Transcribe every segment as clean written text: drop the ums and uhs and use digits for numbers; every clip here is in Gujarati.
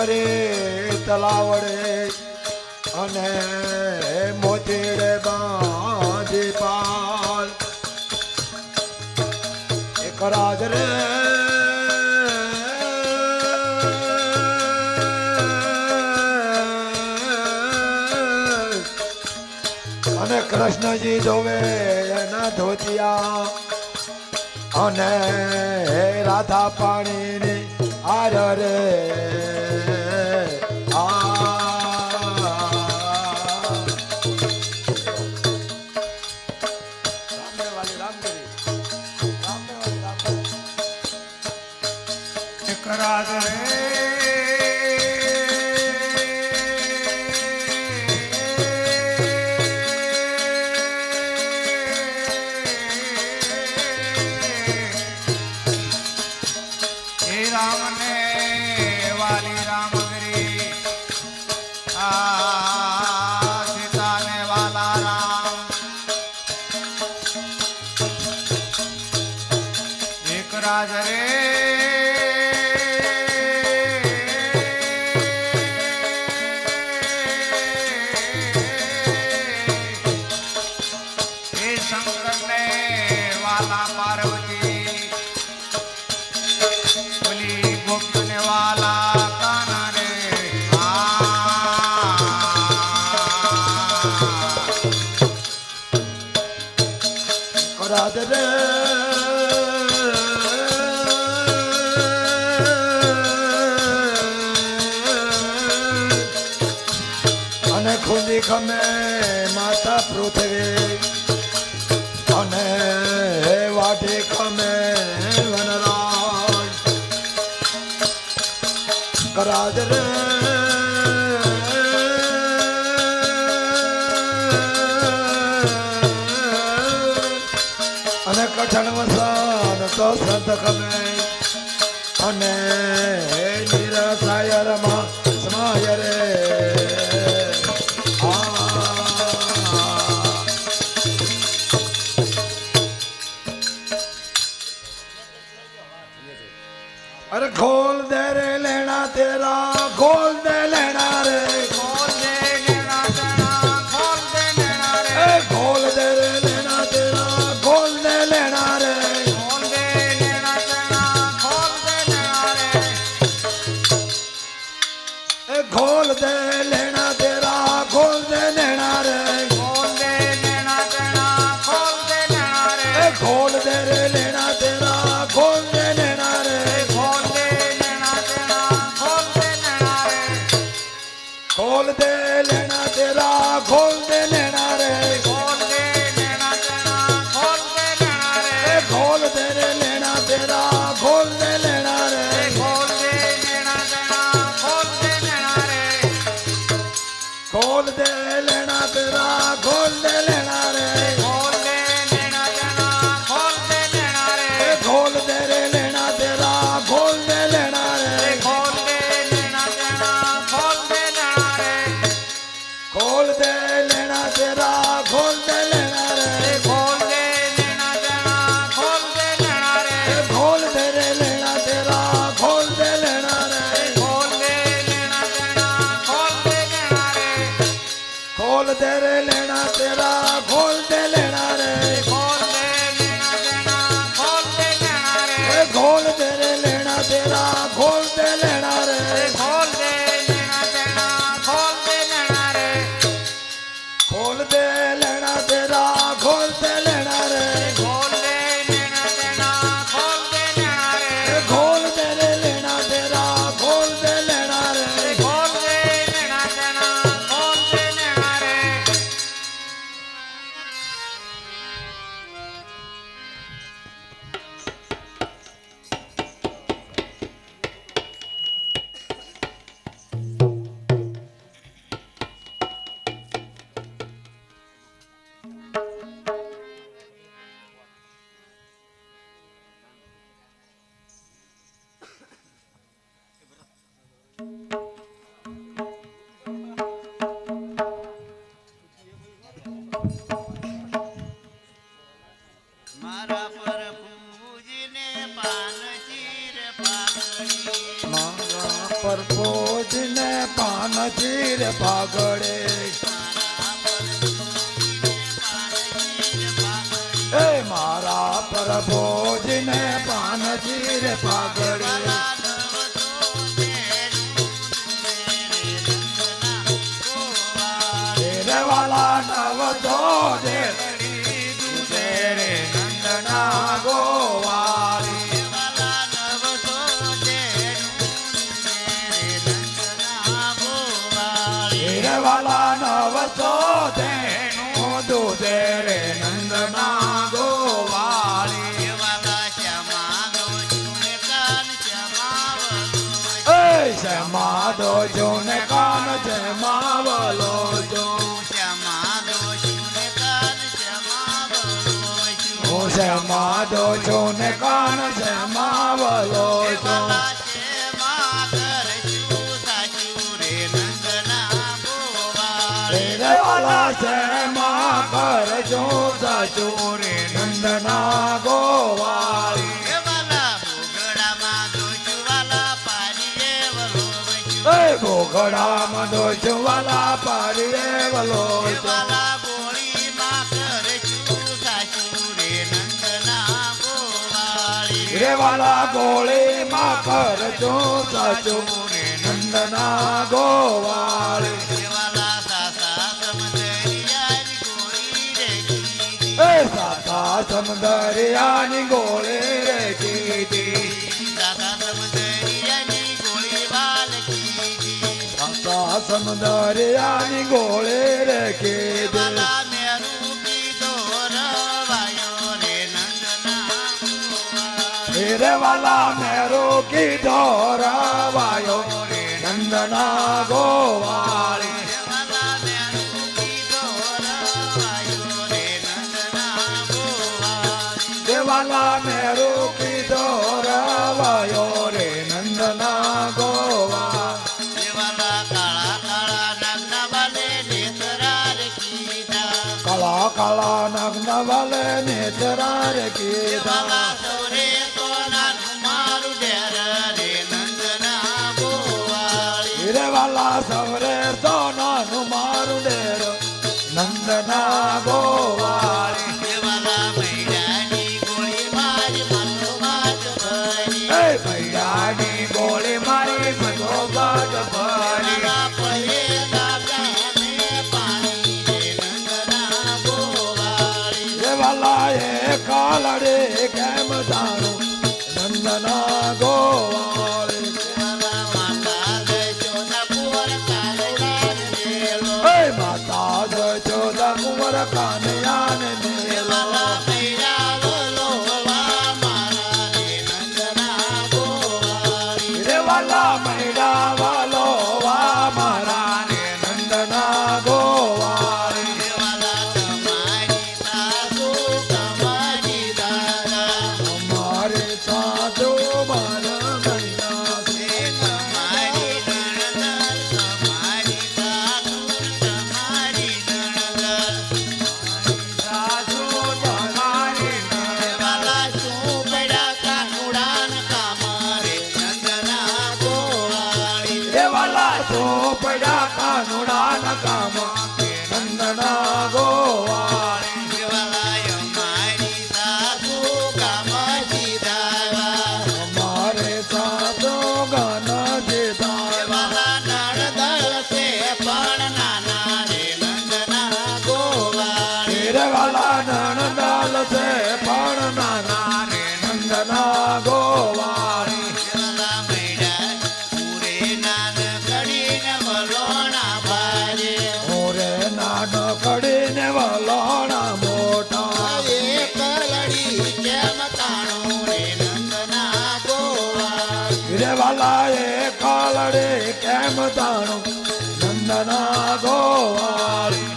કરી તલાવડે અને મોતીડે બાંધી પાલ એક રાજ રે અને કૃષ્ણજી ધોવે એના ધોતિયા અને રાધા પાણીની આર રે રાજ રે શંકર ને વાલા પાર્વતી બોલી ગોપી ને વાલા કાના રે રાજ રે ખુંદી ખમે માતા પૃથ્વી અને વાટે ખમે વનરાજ કરાજ રે અને કઠણ વસાન તો સંત ખમે અને નિરસાયરમાં સમાય રે अरे खोल दे रे लेना तेरा खोल दे लेना रे खोल दे लेना तेरा खोल दे लेना रे खोल दे रे लेना तेरा खोल दे लेना रे खोल दे लेना तेरा खोल दे लेना रे खोल दे लेना तेरा खोल दे लेना रे खोल दे लेना तेरा खोल दे लेना रे खोल दे रे लेना तेरा खोल दे लेना रे खोल दे लेना तेरा खोल दे लेना रे खोल दे लेना तेरा खोल दे लेना रे खोल दे लेना तेरा खोल दे लेना रे खोल दे रे लेना तेरा खोल दे लेना रे खोल दे लेना तेरा खोल दे लेना रे खोल दे लेना तेरा खोल दे लेना रे खोल दे लेना तेरा खोल दे लेना रे खोल दे रे लेना तेरा खोल दे लेना रे खोल दे लेना तेरा खोल दे लेना रे खोल दे लेना तेरा खोल दे लेना रे खोल दे लेना तेरा खोल दे लेना रे खोल दे रे लेना तेरा खोल दे लेना रे खोल दे लेना तेरा खोल दे लेना रे खोल दे रे लेना तेरा खोल दे लेना रे खोल दे लेना तेरा खोल दे लेना रे खोल दे रे लेना तेरा खोल दे लेना रे खोल दे लेना तेरा खोल दे लेना रे खोल दे लेना तेरा खोल दे लेना रे खोल दे लेना तेरा खोल दे लेना रे खोल दे रे लेना तेरा खोल दे लेना रे खोल दे लेना तेरा खोल दे लेना रे મારા પર પૂજને પાન ચીર પાઘડી પ્રભુજીને પાનજી રે પાઘડે એ મારા પ્રભુજીને પાનજી રે પાઘડે રે વાલા નવ તો દે રે નંદના ગોવાળી રે વાલા નવ તો દે દૂધે રે નંદના ગોવાળી શ્યામા દો જો ને કાન છે માવલો જો શ્યામા દો જો ને કાન છે માવલો જો રે વાલા શ્યામા કરજો સાચું રે નંદના ગોવાળી ઘોઘડામાં દોષ વાલા પાડીએ વલો રે વાલા ગોળી માં કરજો સાચું રે નંદના ગોવાળી એ સાતા સમદરિયાની ગોળી રે કીધી સમદરિયાની ગોળે રે કીધે રે વાલા મેરો કીધો રવાયો રે નંદના ગોવાળી રે વાલા મેરો કીધો રવાયો રે નંદના ગોવાળી કાળા કાળા નગ્ન વાલે નેતરા રે કીધા રે વાલા સવરે સોનાનું મારું ડેર નંદના ગોવાળી એ ભૈયાની ગોળી મારી મનો બાદ ભરી કાલડે કેમ જાણું નંદના ગોવાળી માતા જશોદા કુંવર કાનયાને મેલો રે વાલા મૈડા વાલો વા મારા ને નંદના ગોવાળી પડ્યા કાનુડા ના કામ નંદના ગોવાળી અમારે સાધુ ગાન રે વાલા નણદાલ છે પણ નાના રે નંદના ગોવાળી કડીને વલોણા મોટા રે વાલા એ કાલડે કેમ તાણું નંદના ગોવાળી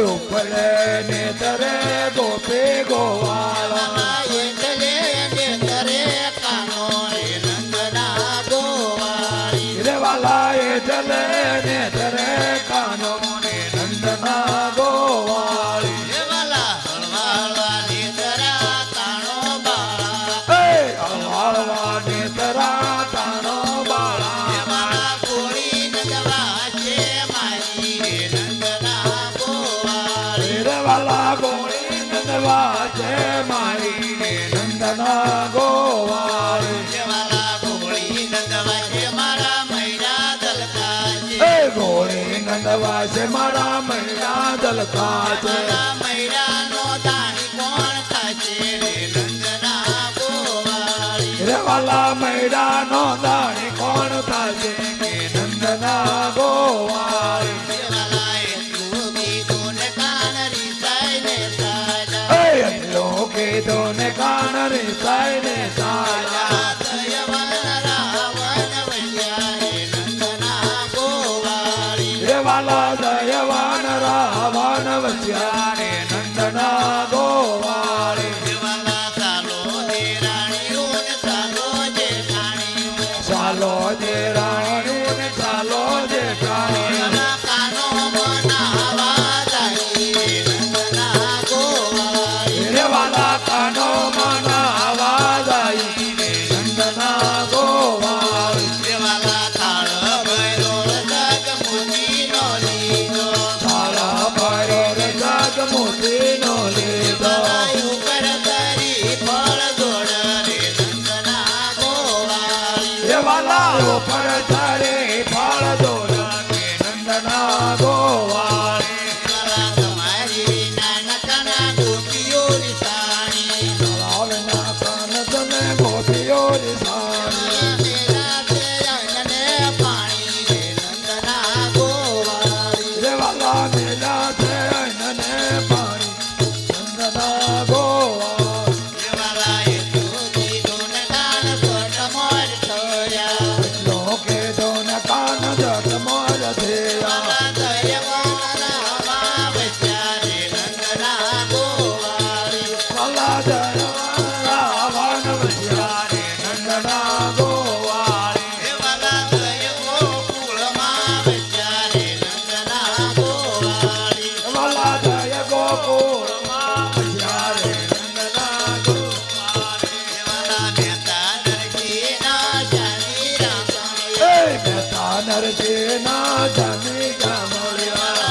ઉપલે ને તરે ગોપી ગોવાળા વાલા એ જલે ને તરે કાનો ને નંદના ગોવાળી જલકા છે મૈરાનો દાણી કોણ થશે રે નંદના ગોવાળી રે વાલા મૈડાનો દાણી કોણ થશે કે નંદના ગોવાળી દેવાલાએ તું કીધું ને કાન રીસાઈને સાજા એટલું કીધું ને કાન રીસાઈને સાજા દયવાન રાવણ વૈયા રે નંદના ગોવાળી રે વાલા દયવાન રાવણ વચ્યા રે નંદના ગોવાળી દેવાલા સાલો દેરાણીઓ ને સાલો જેઠાણીઓ ચાલો જે રાણીઓ ને ચાલો જે રાણીઓ કાનો મનાવા જાય રે નંદના ગોવાળી રે વાલા કાનો મના આવાજ આવી રે નંદના ગોવાળી દેવાલા થાળ ભૈરો જગ મોતીનો લીધો તારા ભરો રે જગ મોતીનો લીધો ઉપર તરી ફળ જોડ રે નંદના ગોવાળી રે વાલા ઉપર તારે ફળ દોડ કે નંદના ગોવાળી દેવાલા તમારી નાનકના ગોપીઓ રીસાણી લાલના કાન તમે ગોપીઓ રીસાણી રે વાલા મેલા છે અનને પાણી નંદના ગોવાળી લોકે દોન કાન જત મોર થયા વાલા જયવાન રાવણ વચ્યા રે નંદના ગોવાળી વાલા જય ગોકુળમાં વચ્યા રે નંદના ગોવાળી એ બેતા નરજી ના જમી જમળ્યા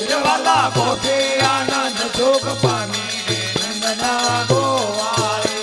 રે વાલા ગોપી આનંદ સુખ પામી રે નંદના ગોવાળી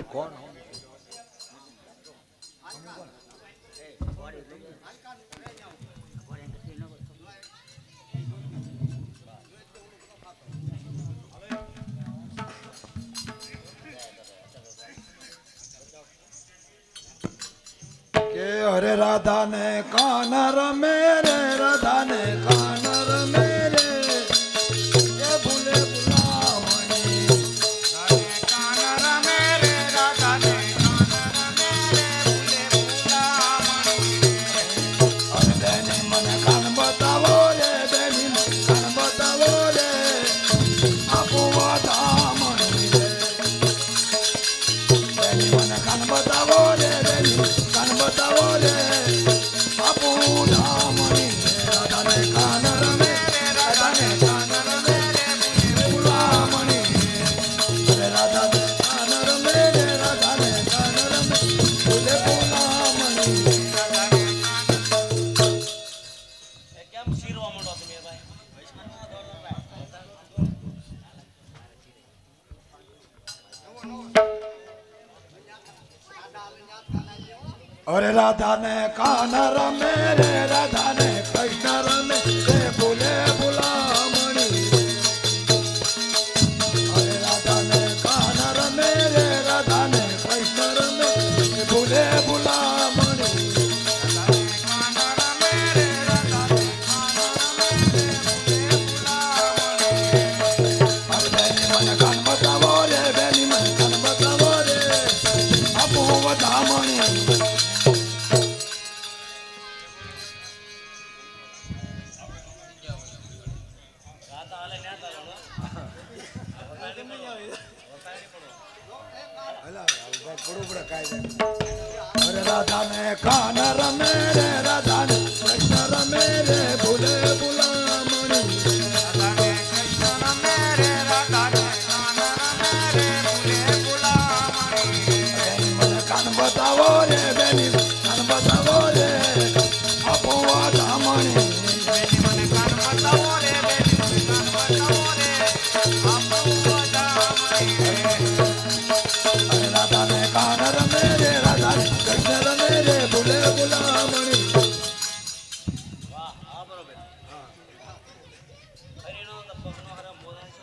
કોણ કે હરે રાધા ને કાન રમે રે રાધા ને કાન રમે રે એ ભૂલે ભૂલામણી અરે બેની મને કાન બતાવો રે બેની મને કાન બતાવો રે આપો વધામણી રે બેની મને કાન બતાવો રે બેની કાન બતાવો રે આપો ધામણી રે રાધા ને કાન રમે રાધા ને કાન રમે રે ભૂલામણી રે રાધા ને કાન રમે રે રાધા ને કાન રમે ભૂલે ભૂલામણી કેમ શીરવા માંડો તમે ભાઈ અરે રાધા ને કાન રમે રે રાધા ને કૃષ્ણ રમે રે ભૂલે ભૂલામણી અરે રાધા ને કાન રમે રે રાધા ને અરે રાધા ને કાન રમે રે રાધા ને કૃષ્ણ રમે રે ભૂલે ભૂલામણી રાધાને કૃષ્ણ રમે રે રાધાને કાન રમે રે ભૂલે ભૂલામણી બેની મને કાન બતાવો રે બેની કાન બતાવો રે આપો વાધામણી બેની મને કાન બતાવો રે બેની મને કાન બતાવો રે આપો વધામણી અરે રાધા ને કાન રમે રે રાધા ને કૃષ્ણ રમે રે ભૂલે ભૂલામણી વાહ હા બરોબર હરિનો તો પગનો હરમ બોલાય છે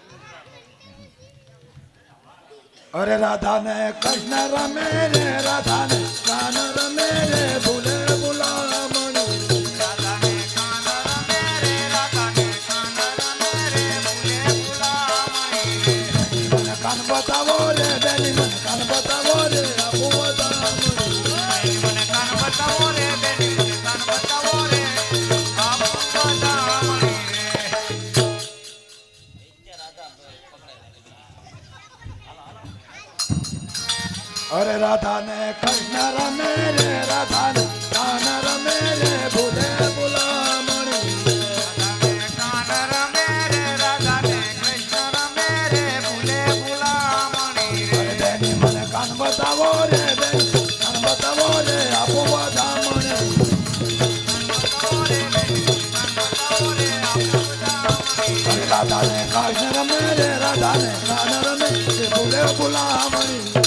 અરે રાધા ને કૃષ્ણ રમે રે રાધા ને કાન રમે રે ભૂલે ભૂલામણી રાધાને કાન રમે રે રાધાને કાન રમે રે ભૂલે ભૂલામણી મને કાન બતાવો રે બેની મને કાન બતાવો રે આપો વધામણી બેની મને કાન બતાવો રે બેની મને કાન બતાવો રે આપો વધામણી નિત્ય રાધા પકડાય અરે રાધા ને કૃષ્ણ રમે રે રાધા ને કાન રમે રે ભૂલે ભૂલામણી રાધાને કાન રમે રે રાધાને કૃષ્ણ રમે રે ભૂલે ભૂલામણી અરે બેની મને કાન બતાવો રે બેન કાન બતાવો રે આપો વધામણી અરે રાધા ને કૃષ્ણ રમે રે રાધા ને કાન રમે રે ભૂલે ભૂલામણી